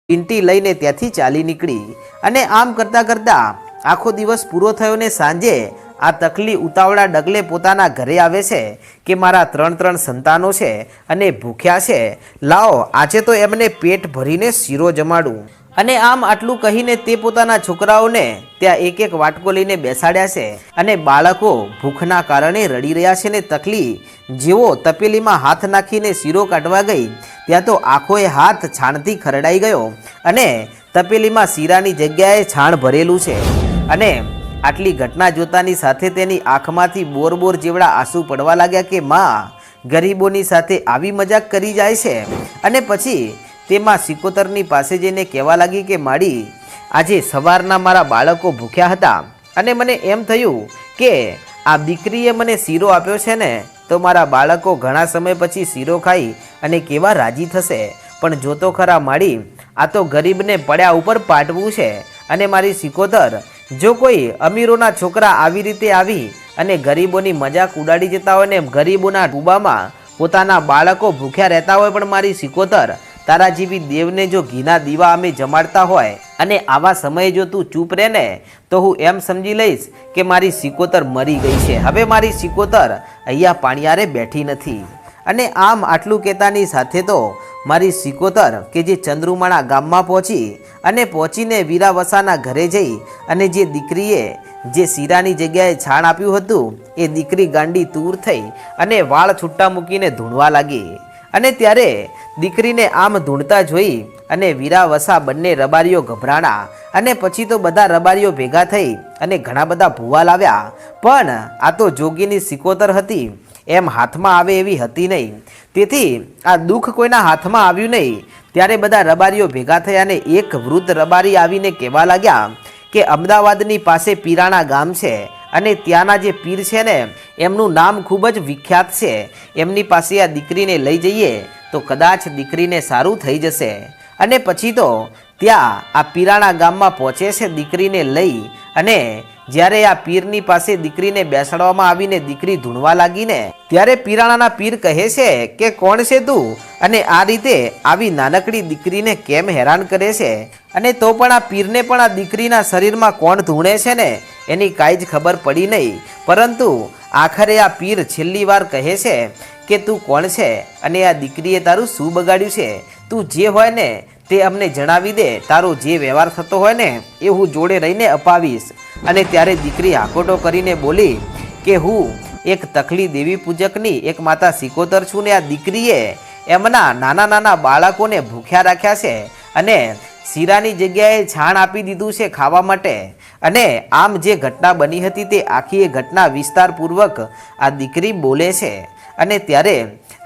પીંટી લઈને ત્યાંથી ચાલી નીકળી અને આમ કરતાં કરતાં આખો દિવસ પૂરો થયો ને સાંજે આ તકલી ઉતાવળા ડગલે પોતાના ઘરે આવે છે કે મારા 3 સંતાનો છે અને ભૂખ્યા છે, લાવો આજે તો એમને પેટ ભરીને શીરો જમાડું। અને આમ આટલું કહીને તે પોતાના છોકરાઓને ત્યાં એક એક વાટકો લઈને બેસાડ્યા છે અને બાળકો ભૂખના કારણે રડી રહ્યા છે ને તકલી જેવો તપેલીમાં હાથ નાખીને શીરો કાઢવા ગઈ ત્યાં તો આખોએ હાથ છાણથી ખરડાઈ ગયો અને તપેલીમાં શીરાની જગ્યાએ છાણ ભરેલું છે। અને આટલી ઘટના જોતાની સાથે તેની આંખમાંથી બોર જેવડા આંસુ પડવા લાગ્યા કે માં ગરીબોની સાથે આવી મજાક કરી જાય છે। અને પછી તેમાં સિકોતરની પાસે જઈને કહેવા લાગી કે માડી, આજે સવારના મારા બાળકો ભૂખ્યા હતા અને મને એમ થયું કે આ દીકરીએ મને શીરો આપ્યો છે ને તો મારા બાળકો ઘણા સમય પછી શીરો ખાઈ અને કેવા રાજી થશે, પણ જોતો ખરા માડી, આ તો ગરીબને પડ્યા ઉપર પાટવું છે। અને મારી સિકોતર, જો કોઈ અમીરોના છોકરા આવી રીતે આવી અને ગરીબોની મજાક ઉડાડી જતા હોય ને ગરીબોના ડૂબામાં પોતાના બાળકો ભૂખ્યા રહેતા હોય, પણ મારી સિકોતર તારા જેવી દેવને જો ઘીના દીવા અમે જમાડતા હોય અને આવા સમયે જો તું ચૂપ રહે ને તો હું એમ સમજી લઈશ કે મારી સિકોતર મરી ગઈ છે, હવે મારી સિકોતર અહીંયા પાણિયારે બેઠી નથી। અને આમ આટલું કહેતાની સાથે તો મારી સિકોતર કે જે ચંદ્રુમાણા ગામમાં પહોંચીને વીરા વસાના ઘરે જઈ અને જે દીકરીએ જે શીરાની જગ્યાએ છાણ આપ્યું હતું એ દીકરી ગાંડી તૂર થઈ અને વાળ છૂટા મૂકીને ધૂણવા લાગી। અને ત્યારે દીકરીને આમ ધૂણતા જોઈ અને વીરા વસા બંને રબારીઓ ગભરાણા અને પછી તો બધા રબારીઓ ભેગા થઈ અને ઘણા બધા ભૂવા લાવ્યા, પણ આ તો જોગીની સિકોતર હતી એમ હાથમાં આવે એવી હતી નહીં, તેથી આ દુઃખ કોઈના હાથમાં આવ્યું નહીં। ત્યારે બધા રબારીઓ ભેગા થયા અને એક વૃદ્ધ રબારી આવીને કહેવા લાગ્યા કે અમદાવાદની પાસે પીરાણા ગામ છે અને ત્યાંના જે પીર છે ને એમનું નામ ખૂબ જ વિખ્યાત છે, એમની પાસે આ દીકરીને લઈ જઈએ તો કદાચ દીકરીને સારું થઈ જશે। અને પછી તો ત્યાં આ પીરાણા ગામમાં પહોંચે છે દીકરીને લઈ અને જ્યારે આ પીરની પાસે દીકરીને બેસાડવામાં આવીને દીકરી ધૂણવા લાગીને ત્યારે પીરાણાના પીર કહે છે કે કોણ છે તું અને આ રીતે આવી નાનકડી દીકરીને કેમ હેરાન કરે છે? અને તો પણ આ પીરને પણ આ દીકરીના શરીરમાં કોણ ધૂણે છે ને એની કાંઈ જ ખબર પડી નહીં, પરંતુ આખરે આ પીર છેલ્લી વાર કહે છે કે તું કોણ છે અને આ દીકરીએ તારું શું બગાડ્યું છે? તું જે હોય ને તે અમને જણાવી દે, તારો જે વ્યવહાર થતો હોય ને એ હું જોડે રહીને અપાવીશ। અને ત્યારે દીકરી હાકોટો કરીને બોલી કે હું એક તકલી દેવી પૂજકની એક માતા સિકોતર છું ને આ દીકરીએ એમના નાના નાના બાળકોને ભૂખ્યા રાખ્યા છે અને શીરાની જગ્યાએ છાણ આપી દીધું છે ખાવા માટે। અને આમ જે ઘટના બની હતી તે આખી એ ઘટના વિસ્તારપૂર્વક આ દીકરી બોલે છે। અને ત્યારે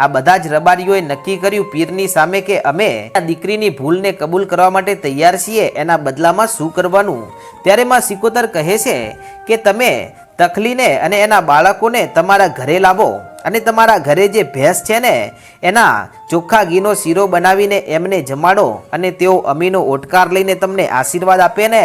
આ બધા જ રબારીઓએ નક્કી કર્યું પીરની સામે કે અમે આ દીકરીની ભૂલને કબૂલ કરવા માટે તૈયાર છીએ, એના બદલામાં શું કરવાનું? ત્યારે માં સિકોતર કહે છે કે તમે તકલીને અને એના બાળકોને તમારા ઘરે લાવો અને તમારા ઘરે જે ભેંસ છે ને એના ચોખ્ખા ઘીનો શીરો બનાવીને એમને જમાડો અને તેઓ અમીનો ઓટકાર લઈને તમને આશીર્વાદ આપે ને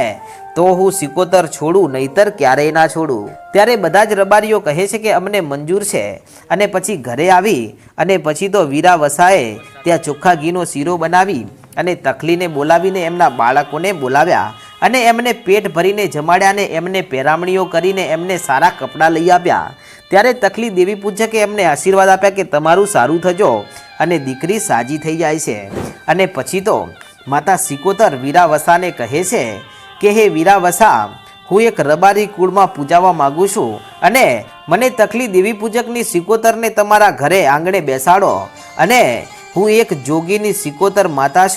તો હું સિકોતર છોડું, નહીતર ક્યારેય ના છોડું। ત્યારે બધા જ રબારીઓ કહે છે કે અમને મંજૂર છે। અને પછી ઘરે આવી અને પછી તો વીરા વસાએ ત્યાં ચોખ્ખા ઘીનો શીરો બનાવી અને તકલીને બોલાવીને એમના બાળકોને બોલાવ્યા અને એમને પેટ ભરીને જમાડ્યા ને એમને પહેરામણીઓ કરીને એમને સારા કપડાં લઈ આપ્યા। ત્યારે તકલી દેવી પૂજકે એમને આશીર્વાદ આપ્યા કે તમારું સારું થજો અને દીકરી સાજી થઈ જાય છે। અને પછી તો માતા સિકોતર વીરા વસાને કહે છે કે હે વીરા વસા, હું એક રબારી કુળમાં પૂજાવા માગું છું અને મને તકલી દેવી પૂજકની સિકોતરને તમારા ઘરે આંગણે બેસાડો અને હું એક જોગીની સિકોતર માતા છું।